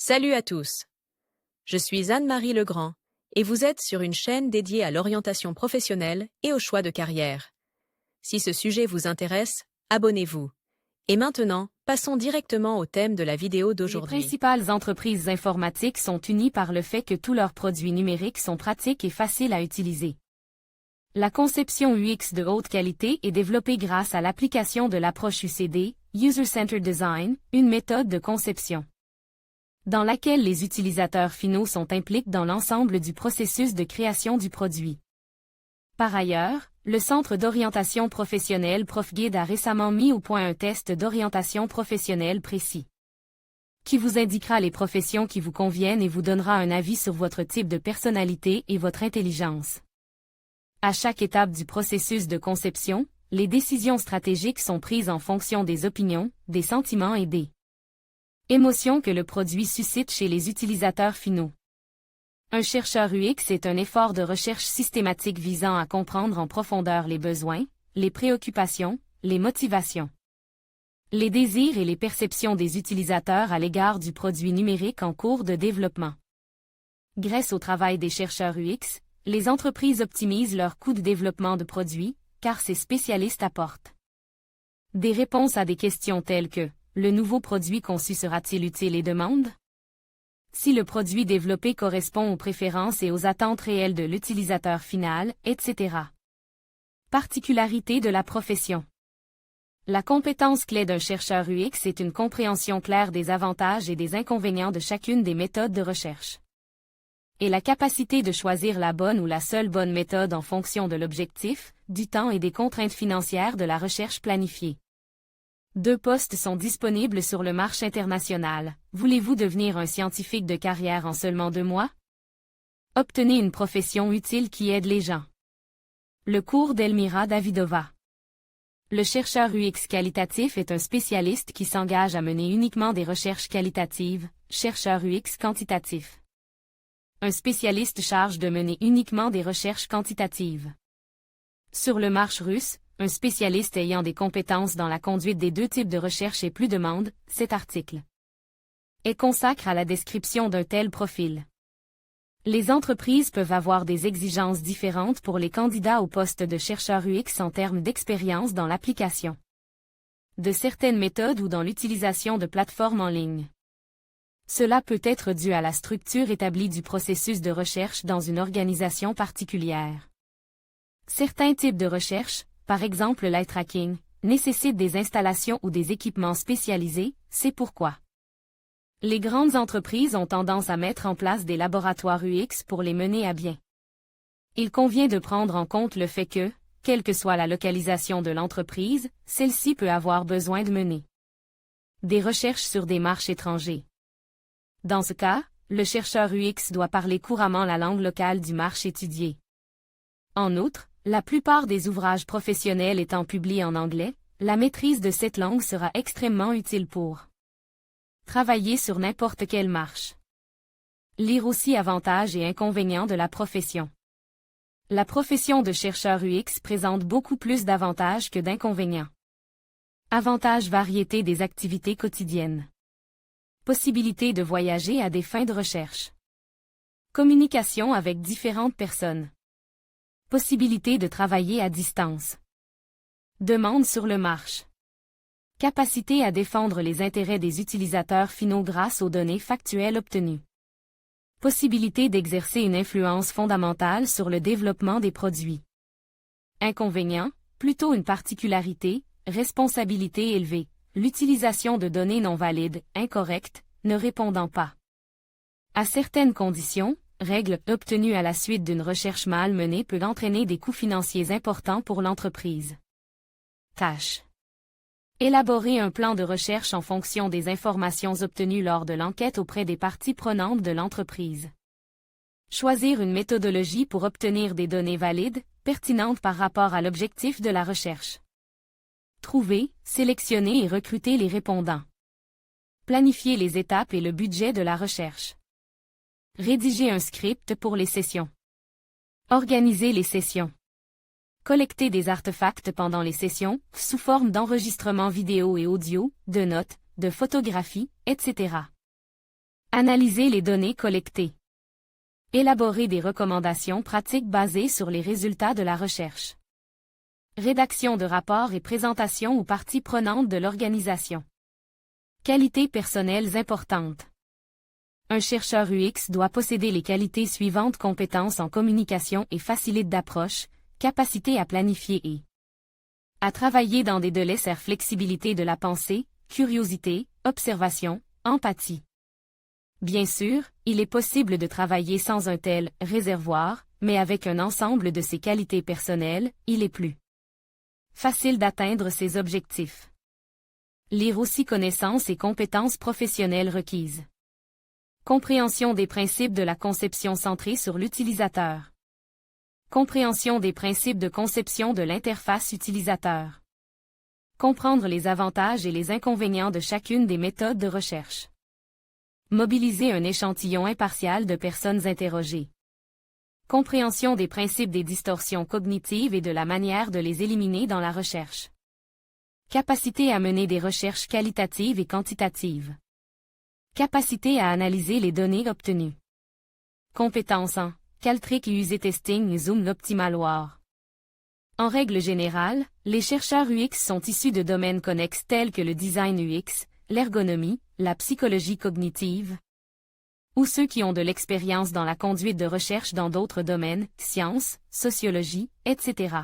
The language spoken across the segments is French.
Salut à tous. Je suis Anne-Marie Legrand et vous êtes sur une chaîne dédiée à l'orientation professionnelle et au choix de carrière. Si ce sujet vous intéresse, abonnez-vous. Et maintenant, passons directement au thème de la vidéo Les d'aujourd'hui. principales entreprises informatiques sont unies par le fait que tous leurs produits numériques sont pratiques et faciles à utiliser. La conception UX de haute qualité est développée grâce à l'application de l'approche UCD, User-Centered Design, une méthode de conception, dans laquelle les utilisateurs finaux sont impliqués dans l'ensemble du processus de création du produit. Par ailleurs, le Centre d'orientation professionnelle ProfGuide a récemment mis au point un test d'orientation professionnelle précis, qui vous indiquera les professions qui vous conviennent et vous donnera un avis sur votre type de personnalité et votre intelligence. À chaque étape du processus de conception, les décisions stratégiques sont prises en fonction des opinions, des sentiments et des émotions que le produit suscite chez les utilisateurs finaux. Un chercheur UX est un effort de recherche systématique visant à comprendre en profondeur les besoins, les préoccupations, les motivations, les désirs et les perceptions des utilisateurs à l'égard du produit numérique en cours de développement. Grâce au travail des chercheurs UX, les entreprises optimisent leurs coûts de développement de produits, car ces spécialistes apportent des réponses à des questions telles que: le nouveau produit conçu sera-t-il utile et demande? Si le produit développé correspond aux préférences et aux attentes réelles de l'utilisateur final, etc. Particularité de la profession. La compétence clé d'un chercheur UX est une compréhension claire des avantages et des inconvénients de chacune des méthodes de recherche, et la capacité de choisir la bonne ou la seule bonne méthode en fonction de l'objectif, du temps et des contraintes financières de la recherche planifiée. 2 postes sont disponibles sur le marché international. Voulez-vous devenir un scientifique de carrière en seulement 2 mois? Obtenez une profession utile qui aide les gens. Le cours d'Elmira Davidova. Le chercheur UX qualitatif est un spécialiste qui s'engage à mener uniquement des recherches qualitatives, chercheur UX quantitatif. Un spécialiste charge de mener uniquement des recherches quantitatives. Sur le marché russe, un spécialiste ayant des compétences dans la conduite des 2 types de recherche et plus demande, cet article est consacré à la description d'un tel profil. Les entreprises peuvent avoir des exigences différentes pour les candidats au poste de chercheur UX en termes d'expérience dans l'application de certaines méthodes ou dans l'utilisation de plateformes en ligne. Cela peut être dû à la structure établie du processus de recherche dans une organisation particulière. Certains types de recherche, par exemple l'eye tracking, nécessitent des installations ou des équipements spécialisés, c'est pourquoi les grandes entreprises ont tendance à mettre en place des laboratoires UX pour les mener à bien. Il convient de prendre en compte le fait que, quelle que soit la localisation de l'entreprise, celle-ci peut avoir besoin de mener des recherches sur des marchés étrangers. Dans ce cas, le chercheur UX doit parler couramment la langue locale du marché étudié. En outre, la plupart des ouvrages professionnels étant publiés en anglais, la maîtrise de cette langue sera extrêmement utile pour travailler sur n'importe quelle marche. Lire aussi avantages et inconvénients de la profession. La profession de chercheur UX présente beaucoup plus d'avantages que d'inconvénients. Avantages: variété des activités quotidiennes. Possibilité de voyager à des fins de recherche. Communication avec différentes personnes. Possibilité de travailler à distance. Demande sur le marché. Capacité à défendre les intérêts des utilisateurs finaux grâce aux données factuelles obtenues. Possibilité d'exercer une influence fondamentale sur le développement des produits. Inconvénients: plutôt une particularité, responsabilité élevée, l'utilisation de données non valides, incorrectes, ne répondant pas à certaines conditions, règles obtenues à la suite d'une recherche mal menée peut entraîner des coûts financiers importants pour l'entreprise. Tâche: élaborer un plan de recherche en fonction des informations obtenues lors de l'enquête auprès des parties prenantes de l'entreprise. Choisir une méthodologie pour obtenir des données valides, pertinentes par rapport à l'objectif de la recherche. Trouver, sélectionner et recruter les répondants. Planifier les étapes et le budget de la recherche. Rédiger un script pour les sessions. Organiser les sessions. Collecter des artefacts pendant les sessions, sous forme d'enregistrements vidéo et audio, de notes, de photographies, etc. Analyser les données collectées. Élaborer des recommandations pratiques basées sur les résultats de la recherche. Rédaction de rapports et présentation aux parties prenantes de l'organisation. Qualités personnelles importantes. Un chercheur UX doit posséder les qualités suivantes: compétences en communication et facilité d'approche, capacité à planifier et à travailler dans des délais, flexibilité de la pensée, curiosité, observation, empathie. Bien sûr, il est possible de travailler sans un tel réservoir, mais avec un ensemble de ces qualités personnelles, il est plus facile d'atteindre ses objectifs. Lire aussi connaissances et compétences professionnelles requises. Compréhension des principes de la conception centrée sur l'utilisateur. Compréhension des principes de conception de l'interface utilisateur. Comprendre les avantages et les inconvénients de chacune des méthodes de recherche. Mobiliser un échantillon impartial de personnes interrogées. Compréhension des principes des distorsions cognitives et de la manière de les éliminer dans la recherche. Capacité à mener des recherches qualitatives et quantitatives. Capacité à analyser les données obtenues. Compétences en Qualtrics UZ Testing et Zoom Optimal War. En règle générale, les chercheurs UX sont issus de domaines connexes tels que le design UX, l'ergonomie, la psychologie cognitive, ou ceux qui ont de l'expérience dans la conduite de recherche dans d'autres domaines, sciences, sociologie, etc.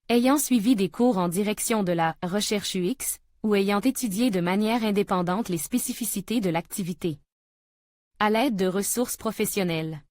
Ayant suivi des cours en direction de la recherche UX, ou ayant étudié de manière indépendante les spécificités de l'activité. À l'aide de ressources professionnelles.